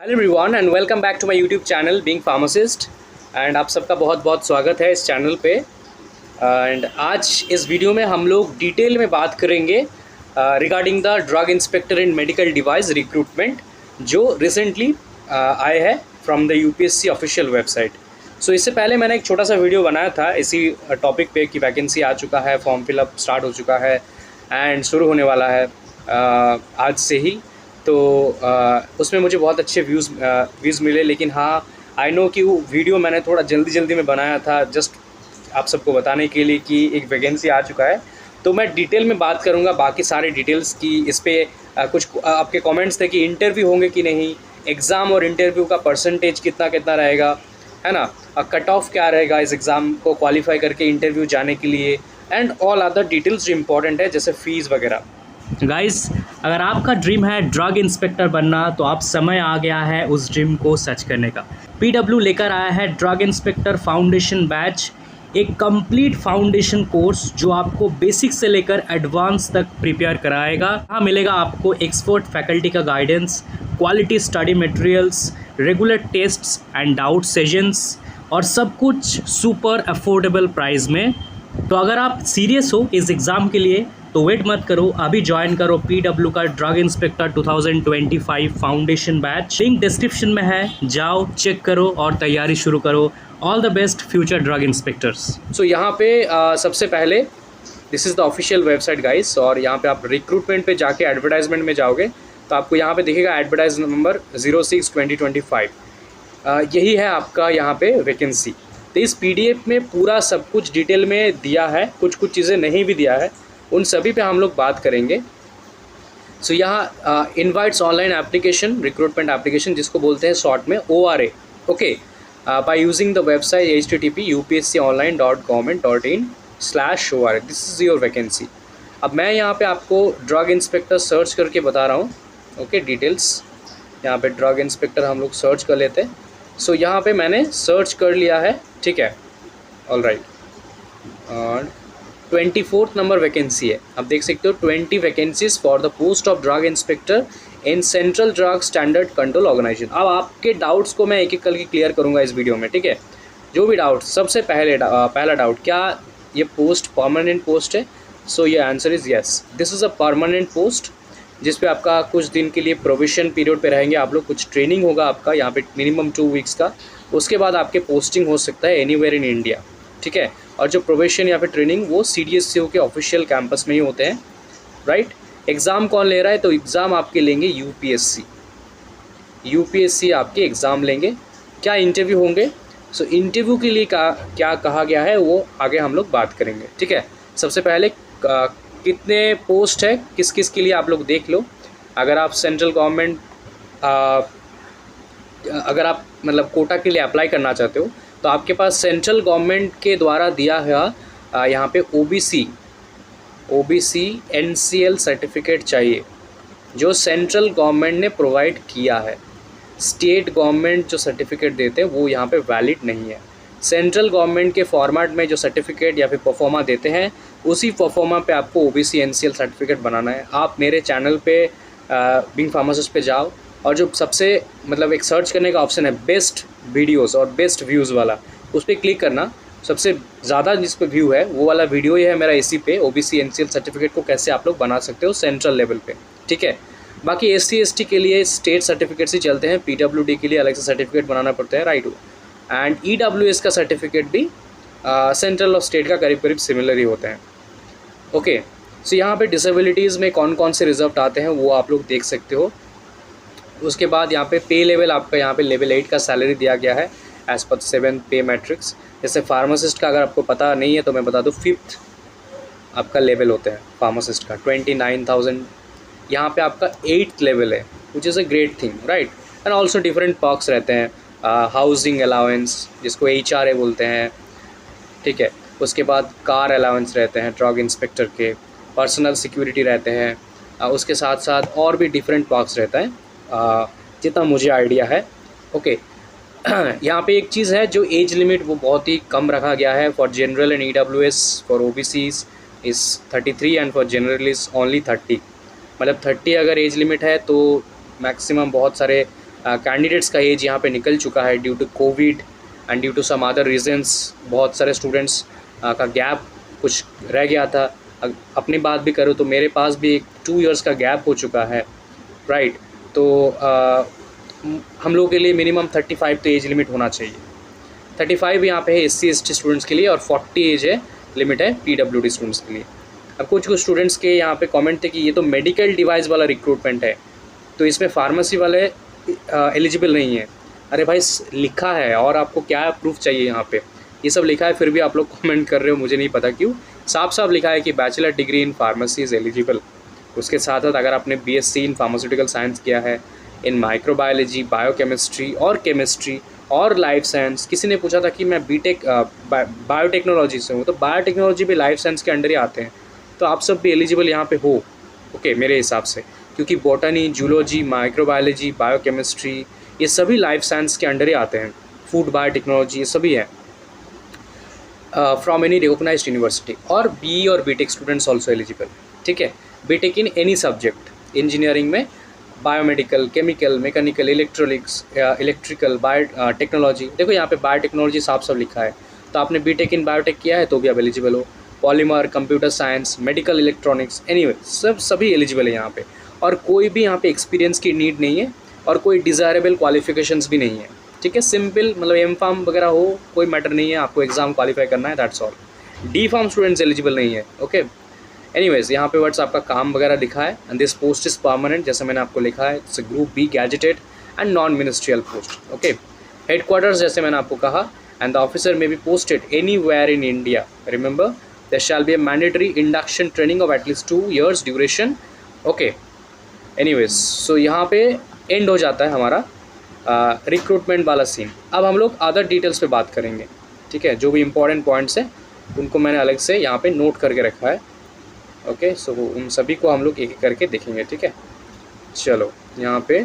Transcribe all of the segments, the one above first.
Hello everyone and welcome back to my YouTube channel being pharmacist. एंड आप सबका बहुत बहुत स्वागत है इस चैनल पे। एंड आज इस वीडियो में हम लोग डिटेल में बात करेंगे regarding the drug inspector and medical device recruitment जो रिसेंटली आए हैं from the UPSC official website. So इससे पहले मैंने एक छोटा सा वीडियो बनाया था इसी टॉपिक पे कि वैकेंसी आ चुका है, फॉर्म फिलअप स्टार्ट हो चुका है एंड शुरू होने वाला है आज से ही। तो उसमें मुझे बहुत अच्छे व्यूज़ मिले, लेकिन हाँ आई नो कि वो वीडियो मैंने थोड़ा जल्दी में बनाया था जस्ट आप सबको बताने के लिए कि एक वैकेंसी आ चुका है। तो मैं डिटेल में बात करूँगा बाकी सारे डिटेल्स की। इस पर कुछ आपके कमेंट्स थे कि इंटरव्यू होंगे कि नहीं, एग्ज़ाम और इंटरव्यू का परसेंटेज कितना कितना रहेगा, है ना, कट ऑफ क्या रहेगा इस एग्ज़ाम को क्वालिफाई करके इंटरव्यू जाने के लिए, एंड ऑल अदर डिटेल्स जो इम्पोर्टेंट है जैसे फ़ीस वगैरह। गाइस, अगर आपका ड्रीम है ड्रग इंस्पेक्टर बनना तो आप समय आ गया है उस ड्रीम को सच करने का। पीडब्ल्यू लेकर आया है ड्रग इंस्पेक्टर फाउंडेशन बैच, एक कंप्लीट फाउंडेशन कोर्स जो आपको बेसिक से लेकर एडवांस तक प्रिपेयर कराएगा। यहाँ मिलेगा आपको एक्सपर्ट फैकल्टी का guidance, quality study materials, regular tests and doubt sessions और सब कुछ सुपर अफोर्डेबल प्राइस में। तो अगर आप सीरियस हो इस एग्ज़ाम के लिए तो वेट मत करो, अभी ज्वाइन करो पीडब्ल्यू का drug inspector 2025 foundation batch. Link description में है, जाओ चेक करो और तैयारी शुरू करो। All the best future drug inspectors. So यहाँ पे सबसे पहले this is the official website guys, और यहाँ पे आप रिक्रूटमेंट पे जाके एडवर्टाइजमेंट में जाओगे तो आपको यहाँ पे दिखेगा एडवर्टाइज नंबर 06/2025। यही है आपका यहाँ पे वैकेंसी। तो इस पीडीएफ में पूरा सब कुछ डिटेल में दिया है, कुछ चीज़ें नहीं भी दिया है, उन सभी पे हम लोग बात करेंगे। सो यहाँ invites online application, recruitment application जिसको बोलते हैं शॉर्ट में ORA, okay, by using the website http://upsconline.government.in/ORA। This is your vacancy. अब मैं यहाँ पे आपको ड्रग इंस्पेक्टर सर्च करके बता रहा हूँ, ओके, डिटेल्स। यहाँ पे ड्रग इंस्पेक्टर हम लोग सर्च कर लेते हैं। सो यहाँ पे मैंने सर्च कर लिया है, ठीक है, ऑल राइट। और 24 नंबर वैकेंसी है, आप देख सकते हो 20 vacancies for the post of drug inspector in central drug standard control organization. अब आपके डाउट्स को मैं एक एक करके क्लियर करूंगा इस वीडियो में, ठीक है। जो भी डाउट, सबसे पहला डाउट, क्या ये पोस्ट परमानेंट पोस्ट है? सो ये answer is yes, this is a permanent post जिस पे आपका कुछ दिन के लिए प्रोविशन पीरियड पे रहेंगे आप लोग, कुछ ट्रेनिंग होगा आपका यहाँ पे मिनिमम 2 वीक्स का, उसके बाद आपके पोस्टिंग हो सकता है एनीवेयर इन इंडिया, ठीक है। और जो प्रोबेशन या फिर ट्रेनिंग वो CDSCO के ऑफिशियल कैंपस में ही होते हैं, राइट। एग्ज़ाम कौन ले रहा है? तो एग्ज़ाम आपके लेंगे यूपीएससी आपके एग्ज़ाम लेंगे। क्या इंटरव्यू होंगे? सो इंटरव्यू के लिए क्या कहा गया है वो आगे हम लोग बात करेंगे, ठीक है। सबसे पहले कितने पोस्ट है, किस किस के लिए आप लोग देख लो। अगर आप सेंट्रल गवर्नमेंट अगर आप मतलब कोटा के लिए अप्लाई करना चाहते हो तो आपके पास सेंट्रल गवर्नमेंट के द्वारा दिया है यहाँ पे ओबीसी NCL सर्टिफिकेट चाहिए जो सेंट्रल गवर्नमेंट ने प्रोवाइड किया है। स्टेट गवर्नमेंट जो सर्टिफिकेट देते हैं वो यहाँ पे वैलिड नहीं है। सेंट्रल गवर्नमेंट के फॉर्मेट में जो सर्टिफिकेट या फिर परफॉर्मा देते हैं उसी परफॉर्मा पे आपको OBC NCL सर्टिफिकेट बनाना है। आप मेरे चैनल पे बीइंग फार्मासिस्ट पे जाओ और जो सबसे मतलब एक सर्च करने का ऑप्शन है बेस्ट वीडियोस और बेस्ट व्यूज़ वाला, उस पर क्लिक करना। सबसे ज़्यादा जिस पे व्यू है वो वाला वीडियो ही है मेरा इसी पे, OBC NCL सर्टिफिकेट को कैसे आप लोग बना सकते हो सेंट्रल लेवल पे, ठीक है। बाकी SC ST के लिए स्टेट सर्टिफिकेट्स ही चलते हैं, PWD के लिए अलग से सर्टिफिकेट बनाना पड़ता है, राइट। एंड EWS का सर्टिफिकेट भी सेंट्रल और स्टेट का करीब सिमिलर ही होते हैं, ओके। सो यहाँ पे डिसेबिलिटीज़ में कौन कौन से रिजल्ट आते हैं वो आप लोग देख सकते हो। उसके बाद यहाँ पे पे लेवल आपका यहाँ पे लेवल 8 का सैलरी दिया गया है एज पर 7th पे मैट्रिक्स। जैसे फार्मासिस्ट का अगर आपको पता नहीं है तो मैं बता दूँ 5th आपका लेवल होता है फार्मासिस्ट का 29,000। यहाँ पे आपका 8th लेवल है which is a great thing, right. And also different perks रहते हैं, हाउसिंग अलाउंस जिसको HRA बोलते हैं, ठीक है। उसके बाद कार अलाउंस रहते हैं ड्रग इंस्पेक्टर के, पर्सनल सिक्योरिटी रहते हैं, उसके साथ साथ और भी डिफरेंट पर्क्स रहता है जितना मुझे आइडिया है, ओके। यहाँ पे एक चीज़ है जो एज लिमिट वो बहुत ही कम रखा गया है। For general and EWS for OBCs is 33 and for general is only 30। मतलब 30 अगर एज लिमिट है तो मैक्सिमम बहुत सारे कैंडिडेट्स का एज यहाँ पे निकल चुका है due to COVID and due to some other reasons. बहुत सारे स्टूडेंट्स का गैप कुछ रह गया था। अपनी बात भी करूँ तो मेरे पास भी एक 2 इयर्स का गैप हो चुका है, राइट। तो हम लोगों के लिए मिनिमम 35 तो एज लिमिट होना चाहिए। 35 यहाँ पे है SC/ST स्टूडेंट्स के लिए और 40 एज है लिमिट है PWD स्टूडेंट्स के लिए। अब कुछ स्टूडेंट्स के यहाँ पे कमेंट थे कि ये तो मेडिकल डिवाइस वाला रिक्रूटमेंट है, तो इसमें फार्मेसी वाले एलिजिबल नहीं है। अरे भाई लिखा है, और आपको क्या प्रूफ चाहिए? यहाँ पे ये सब लिखा है, फिर भी आप लोग कमेंट कर रहे हो, मुझे नहीं पता क्यों। साफ साफ लिखा है कि bachelor degree in pharmacy is eligible. उसके साथ साथ अगर आपने BSc इन फार्मास्यूटिकल साइंस किया है, इन माइक्रोबायोलॉजी, बायोकेमिस्ट्री और केमिस्ट्री और लाइफ साइंस। किसी ने पूछा था कि मैं बीटेक बायोटेक्नोलॉजी से हूँ, तो बायोटेक्नोलॉजी भी लाइफ साइंस के अंडर ही आते हैं, तो आप सब भी एलिजिबल यहाँ पे हो, ओके, मेरे हिसाब से। क्योंकि बॉटनी, जूलॉजी, माइक्रोबायोलॉजी, बायोकेमिस्ट्री ये सभी लाइफ साइंस के अंडर ही आते हैं। फूड बायोटेक्नोलॉजी ये सभी है फ्रॉम एनी रिकॉग्नाइज्ड यूनिवर्सिटी। और BE और BTech स्टूडेंट्स ऑल्सो एलिजिबल, ठीक है। BTech in any subject, engineering में biomedical, chemical, mechanical, electronics, electrical, biotechnology. देखो यहाँ पे बायोटेक्नोलॉजी साफ साफ लिखा है, तो आपने BTech इन बायोटेक किया है तो भी आप एलिजिबल हो। Polymer, computer science, medical electronics, anyway सभी एलिजिबल है यहाँ पे। और कोई भी यहाँ पे एक्सपीरियंस की नीड नहीं है और कोई डिज़ायरेबल क्वालिफिकेशंस भी नहीं है, ठीक है। सिंपल मतलब M.Pharm वगैरह हो, कोई मैटर नहीं है, आपको एग्ज़ाम क्वालिफाई करना है, that's all. D.Pharm students eligible नहीं है, ओके। एनीवेज यहाँ पे वर्ड्स आपका काम वगैरह लिखा है and this post is permanent, जैसे मैंने आपको लिखा है। It's group B gazetted and non ministerial post, okay. Headquarters जैसे मैंने आपको कहा, and the officer may be posted anywhere in India. Remember there shall be a mandatory induction training of at least 2 years duration, okay. Anyways so यहाँ पे and हो जाता है हमारा रिक्रूटमेंट वाला सीन। अब हम लोग अदर डिटेल्स पे बात करेंगे, ठीक है। जो भी इंपॉर्टेंट पॉइंट्स हैं उनको मैंने अलग से यहाँ पे नोट करके रखा है, ओके। सो उन सभी को हम लोग एक एक करके देखेंगे, ठीक है। चलो यहाँ पे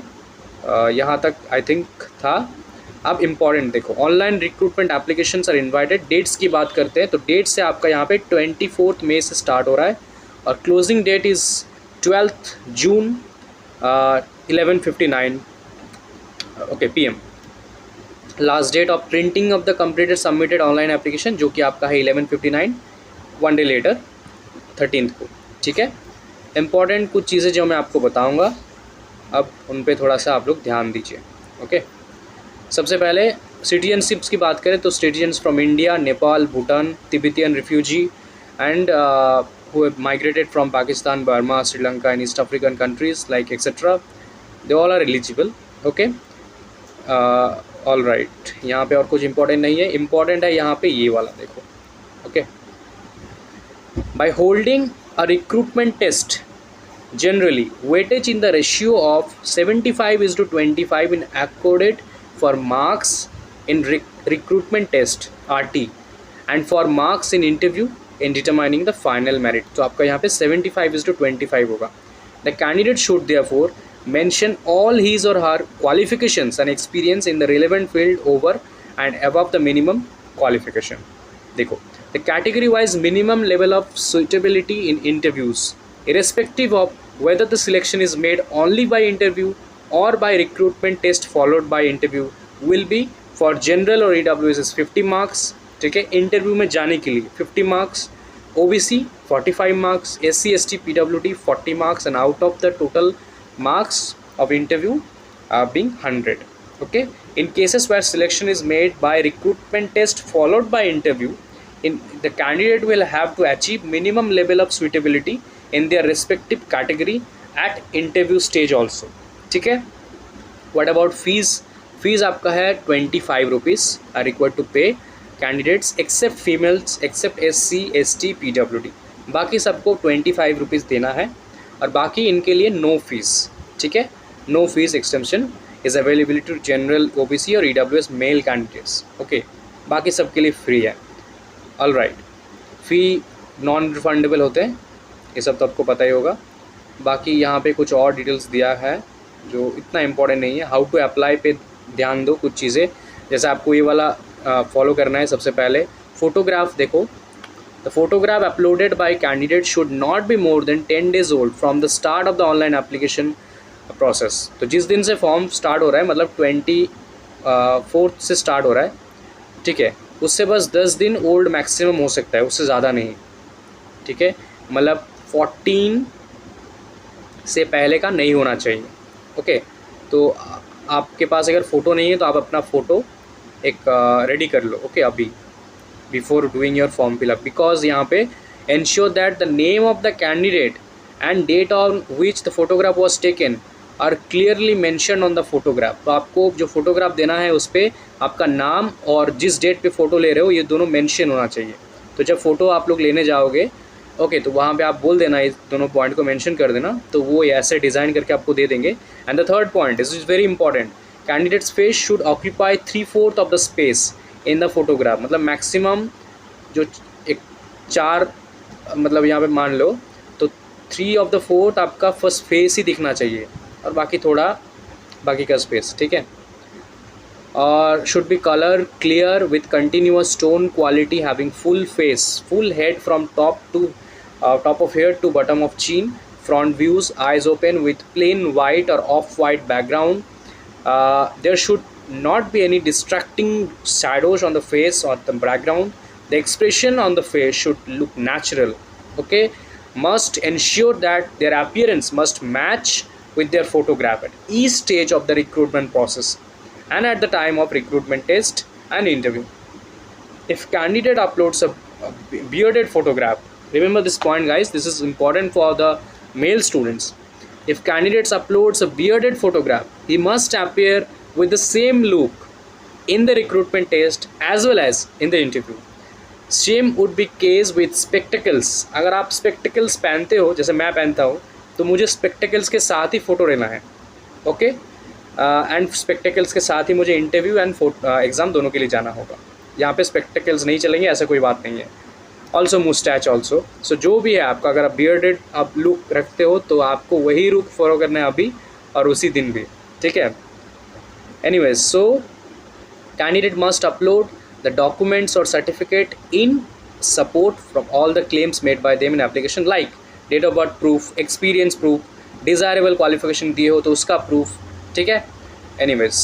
यहाँ तक आई थिंक था। अब इम्पॉर्टेंट देखो, online recruitment applications are invited. Dates की बात करते हैं तो डेट से आपका यहाँ पे 24 मई से स्टार्ट हो रहा है और closing date is 12 June 11:59 okay PM। Last date of printing of the completed submitted online application जो कि आपका है 11:59, 1 डे लेटर 13th को, ठीक है। इंपॉर्टेंट कुछ चीज़ें जो मैं आपको बताऊंगा, अब उन पे थोड़ा सा आप लोग ध्यान दीजिए, ओके। सबसे पहले सिटीजनशिप्स की बात करें तो citizens from India, Nepal, Bhutan, Tibetan refugee and who have migrated from Pakistan, Burma, Sri Lanka and East African countries like etc. They all are eligible, okay. All right, यहाँ पे और कुछ इम्पोर्टेंट नहीं है। इम्पोर्टेंट है यहाँ पे ये वाला देखो, okay. By holding a recruitment test, generally weightage in the ratio of 75:25 in accorded for marks in recruitment test RT and for marks in interview in determining the final merit। तो आपका यहाँ पे 75:25 होगा। The candidate should therefore mention all his or her qualifications and experience in the relevant field over and above the minimum qualification। देखो, the category wise minimum level of suitability in interviews irrespective of whether the selection is made only by interview or by recruitment test followed by interview will be for general or EWS is 50 marks, ठीक है। Interview में जाने के लिए 50 marks, OBC 45 marks, SC/ST PWD 40 marks and out of the total marks of interview being 100, okay. In cases where selection is made by recruitment test followed by interview, the candidate will have to achieve minimum level of suitability in their respective category at interview stage also, ठीक है। What about fees? Fees आपका है 25 rupees are required to pay candidates except females, except SC/ST PWD। बाकी सबको 25 rupees देना है और बाकी इनके लिए नो फीस, ठीक है। No fees extension is availability to general, OBC और EWS मेल कैंडिडेट्स, ओके। बाकी सबके लिए फ्री है, all right. Fee non refundable होते हैं, ये सब तो आपको पता ही होगा। बाकी यहाँ पे कुछ और डिटेल्स दिया है जो इतना इम्पोर्टेंट नहीं है। हाउ टू अप्लाई पे ध्यान दो कुछ चीज़ें, जैसे आपको ये वाला फॉलो करना है। सबसे पहले फोटोग्राफ देखो, the photograph uploaded bye candidate should not be more than 10 days old from the start of the online application process. तो जिस दिन से फॉर्म स्टार्ट हो रहा है, मतलब 24 से स्टार्ट हो रहा है, ठीक है, उससे बस 10 दिन ओल्ड मैक्सिमम हो सकता है, उससे ज़्यादा नहीं, ठीक है। मतलब 14 से पहले का नहीं होना चाहिए। ओके, तो आपके पास अगर फ़ोटो नहीं है तो आप अपना फ़ोटो एक रेडी कर लो, ओके, अभी before doing your form fill up, because यहाँ पे ensure that the name of the candidate and date on which the photograph was taken are clearly mentioned on the photograph। तो आपको जो फोटोग्राफ देना है उस पर आपका नाम और जिस डेट पे फ़ोटो ले रहे हो ये दोनों मेंशन होना चाहिए। तो जब फ़ोटो आप लोग लेने जाओगे, ओके, तो वहाँ पे आप बोल देना, इस दोनों पॉइंट को मेंशन कर देना, तो वो ऐसे डिज़ाइन करके आपको दे देंगे। And the third point, this is very important, candidates face should occupy 3/4 of the space in the photograph. मतलब मैक्सिमम जो एक 4, मतलब यहाँ पे मान लो तो 3/4 आपका फर्स्ट फेस ही दिखना चाहिए और बाकी थोड़ा बाकी का स्पेस, ठीक है। और should be colour clear with continuous tone quality, having full face, full head from top of hair to bottom of chin, front views, eyes open with plain white or off-white background. There should not be any distracting shadows on the face or the background. The expression on the face should look natural. Okay, must ensure that their appearance must match with their photograph at each stage of the recruitment process and at the time of recruitment test and interview. If candidate uploads a bearded photograph, remember this point guys, this is important for the male students. If candidates uploads a bearded photograph, he must appear with the same look in the recruitment test as well as in the interview. Same would be case with spectacles. अगर आप spectacles पहनते हो, जैसे मैं पहनता हूँ, तो मुझे स्पेक्टिकल्स के साथ ही फ़ोटो लेना है, ओके, एंड स्पेक्टिकल्स के साथ ही मुझे इंटरव्यू एंड एग्ज़ाम दोनों के लिए जाना होगा। यहाँ पे स्पेक्टिकल्स नहीं चलेंगे, ऐसा कोई बात नहीं है। ऑल्सो मुस्टैच ऑल्सो, सो जो भी है आपका, अगर आप बियर्डेड आप लुक रखते हो तो आपको वही लुक फॉलो करना है अभी और उसी दिन भी, ठीक है। Anyways, so candidate must upload the documents or certificate in support from all the claims made by them in application, like date of birth proof, experience proof, desirable qualification दिए हो तो उसका proof, ठीक है। anyways,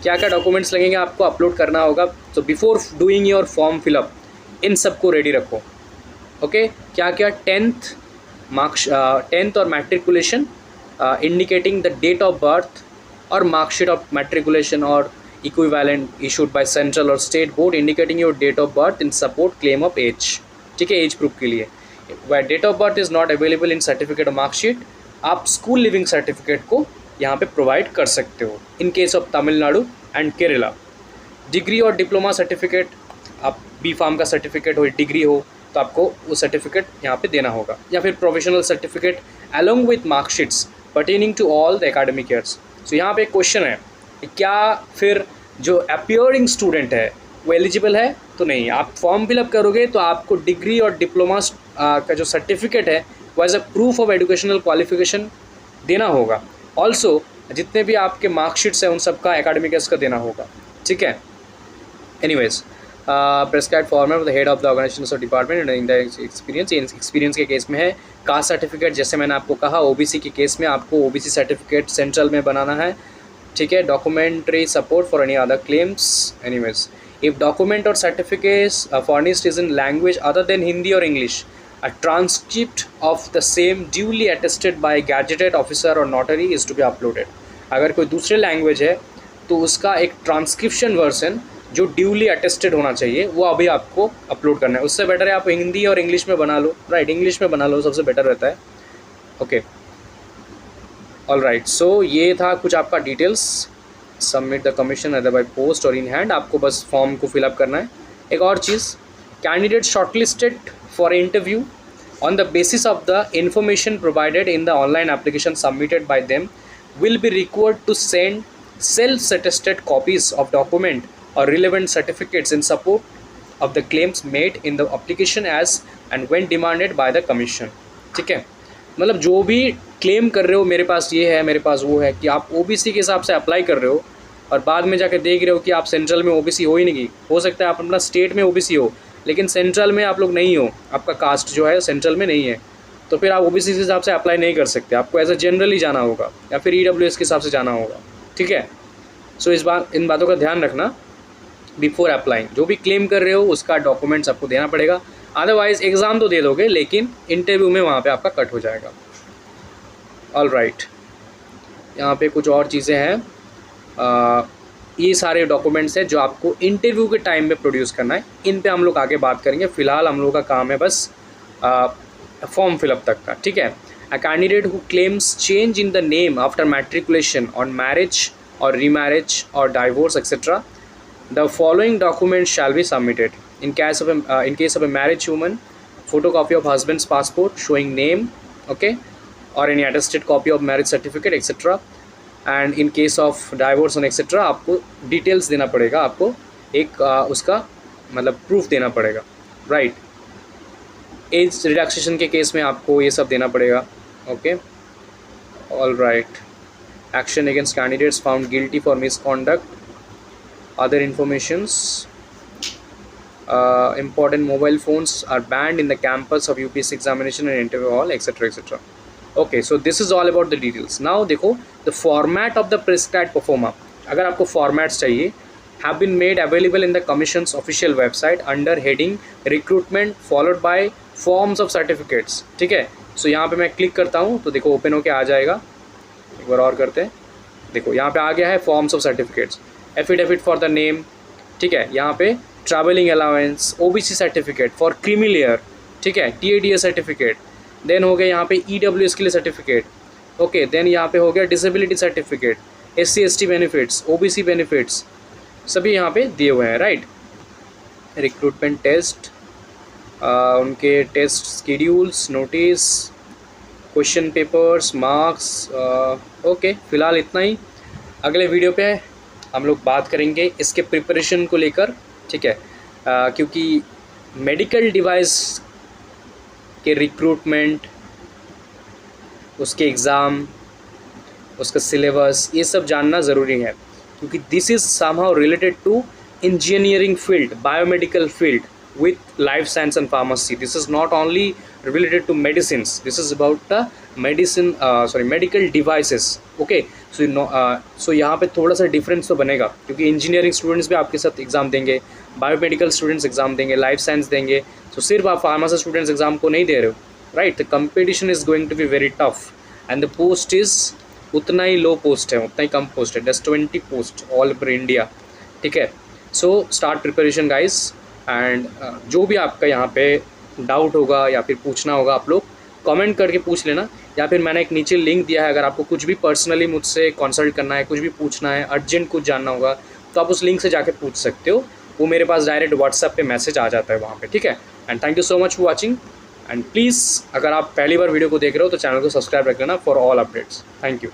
क्या क्या documents लगेंगे आपको अपलोड करना होगा, तो before doing your form fill up इन सबको रेडी रखो, ओके। क्या क्या, 10th और matriculation indicating the date of birth और मार्कशीट ऑफ मैट्रिकुलेशन और equivalent issued by central or state board indicating your date of birth in support claim of age, ठीक है, एज प्रूफ के लिए। where date of birth is not available in certificate or marksheet, आप school leaving certificate को यहाँ पे provide कर सकते हो in case of Tamil Nadu and Kerala. Degree और डिप्लोमा सर्टिफिकेट, आप B.Pharm का सर्टिफिकेट हो, डिग्री हो, तो आपको वो सर्टिफिकेट यहाँ पे देना होगा, या फिर professional certificate along with marksheets pertaining to all the academic years। सो यहाँ पे एक क्वेश्चन है, क्या फिर जो अपीयरिंग स्टूडेंट है वो एलिजिबल है? तो नहीं। आप फॉर्म फिलअप करोगे तो आपको डिग्री और डिप्लोमा का जो सर्टिफिकेट है वो as a proof of educational qualification देना होगा। ऑल्सो जितने भी आपके मार्कशीट्स हैं उन सब का एकेडमिक ईयर्स का देना होगा, ठीक है। Anyways, prescribe format of the head of the organization of department in the experience के केस में है। कास्ट सर्टिफिकेट, जैसे मैंने आपको कहा, ओबीसी के केस में आपको ओबीसी सर्टिफिकेट सेंट्रल में बनाना है, ठीक है। Documentary support for any other claims. Anyways, if document और certificates furnished is in language other than Hindi और English, a transcript of the same duly attested by gazetted officer or notary is to be uploaded। अगर कोई दूसरे language है तो उसका एक transcription version जो ड्यूली अटेस्टेड होना चाहिए वो अभी आपको अपलोड करना है। उससे बेटर है आप हिंदी और इंग्लिश में बना लो, राइट, इंग्लिश में बना लो, सबसे बेटर रहता है, ओके। ऑल राइट, सो ये था कुछ आपका details. Submit the commission other by post और इन हैंड, आपको बस फॉर्म को फिलअप करना है। एक और चीज़, candidate shortlisted for interview on the basis of the information provided in the online application submitted by them will be required to send self-attested copies of document or relevant certificates in support of the claims made in the application as and when demanded by the commission, ठीक है। मतलब जो भी claim कर रहे हो मेरे पास ये है, मेरे पास वो है, कि आप ओबीसी के हिसाब से अप्लाई कर रहे हो और बाद में जाकर देख रहे हो कि आप सेंट्रल में ओबीसी हो ही नहीं, हो सकता है आप अपना स्टेट में ओबीसी हो लेकिन सेंट्रल में आप लोग नहीं हो, आपका कास्ट जो है सेंट्रल में नहीं है, तो फिर आप ओबीसी के हिसाब से अप्लाई नहीं कर सकते, आपको एज अ जनरली जाना होगा या फिर ईडब्ल्यूएस के हिसाब से जाना होगा, ठीक है। सो इन बातों का ध्यान रखना बिफोर अप्लाइंग। जो भी क्लेम कर रहे हो उसका डॉक्यूमेंट्स आपको देना पड़ेगा, अदरवाइज एग्ज़ाम तो दे दोगे लेकिन इंटरव्यू में वहाँ पे आपका कट हो जाएगा। ऑल राइट, यहाँ पे कुछ और चीज़ें हैं, ये सारे डॉक्यूमेंट्स हैं जो आपको इंटरव्यू के टाइम में प्रोड्यूस करना है। इन पे हम लोग आगे बात करेंगे, फ़िलहाल हम लोग का काम है बस फॉर्म फिलअप तक का, ठीक है। A candidate who claims change in the name after matriculation on marriage और रीमैरिज और divorce etcetera, the following documents shall be submitted. In case of a married woman, photocopy of husband's passport showing name, okay, or any attested copy of marriage certificate etc. And in case of divorce and etc. आपको details देना पड़ेगा, आपको एक उसका मतलब proof देना पड़ेगा, right. Age relaxation के केस में आपको ये सब देना पड़ेगा, okay. All right. Action against candidates found guilty for misconduct, other informations, important mobile phones are banned in the campus of UPSC examination and interview hall etc etc. Okay, so this is all about the details. Now देखो the format of the prescribed performa, अगर आपको formats चाहिए, have been made available in the commission's official website under heading recruitment followed by forms of certificates, ठीक है। so यहाँ पे मैं click करता हूँ तो देखो ओपन होके आ जाएगा, एक बार और करते हैं, देखो यहाँ पे आ गया है forms of certificates, affidavit for the name, ठीक है। यहाँ पे travelling allowance, OBC certificate for creamy layer, ठीक है, टीएडीएस सर्टिफिकेट, देन हो गया यहाँ पे ईडब्ल्यूएस के लिए सर्टिफिकेट, ओके, देन यहाँ पे हो गया disability certificate, SC ST benefits, OBC benefits, सभी यहाँ पे दिए हुए हैं, राइट। रिक्रूटमेंट टेस्ट, उनके test schedules, notice, question papers, marks, okay. फ़िलहाल इतना ही, अगले वीडियो पे हम लोग बात करेंगे इसके प्रिपरेशन को लेकर, ठीक है। क्योंकि मेडिकल डिवाइस के रिक्रूटमेंट, उसके एग्ज़ाम, उसका सिलेबस, ये सब जानना ज़रूरी है क्योंकि this is somehow related to engineering field, biomedical field with life science and pharmacy. This is not only related to medicines, this is about the medical devices, okay. So यहाँ पे थोड़ा सा डिफरेंस तो बनेगा क्योंकि इंजीनियरिंग स्टूडेंट्स भी आपके साथ एग्ज़ाम देंगे, बायोमेडिकल स्टूडेंट्स एग्ज़ाम देंगे, लाइफ साइंस देंगे, तो सिर्फ आप फार्मासी स्टूडेंट्स एग्ज़ाम को नहीं दे रहे हो, right. The competition is going to be very tough and the post is उतना ही लो पोस्ट है, उतना ही कम पोस्ट है, just 20 post all over India, ठीक है। So start preparation guys, and जो भी आपका यहाँ पे डाउट होगा या फिर पूछना होगा आप लोग कमेंट करके पूछ लेना, या फिर मैंने एक नीचे लिंक दिया है, अगर आपको कुछ भी पर्सनली मुझसे कंसल्ट करना है, कुछ भी पूछना है, अर्जेंट कुछ जानना होगा तो आप उस लिंक से जाके पूछ सकते हो, वो मेरे पास डायरेक्ट व्हाट्सएप पे मैसेज आ जाता है वहाँ पे, ठीक है। And thank you so much for watching, and please अगर आप पहली बार वीडियो को देख रहे हो तो चैनल को सब्सक्राइब रख लेना for all updates. Thank you.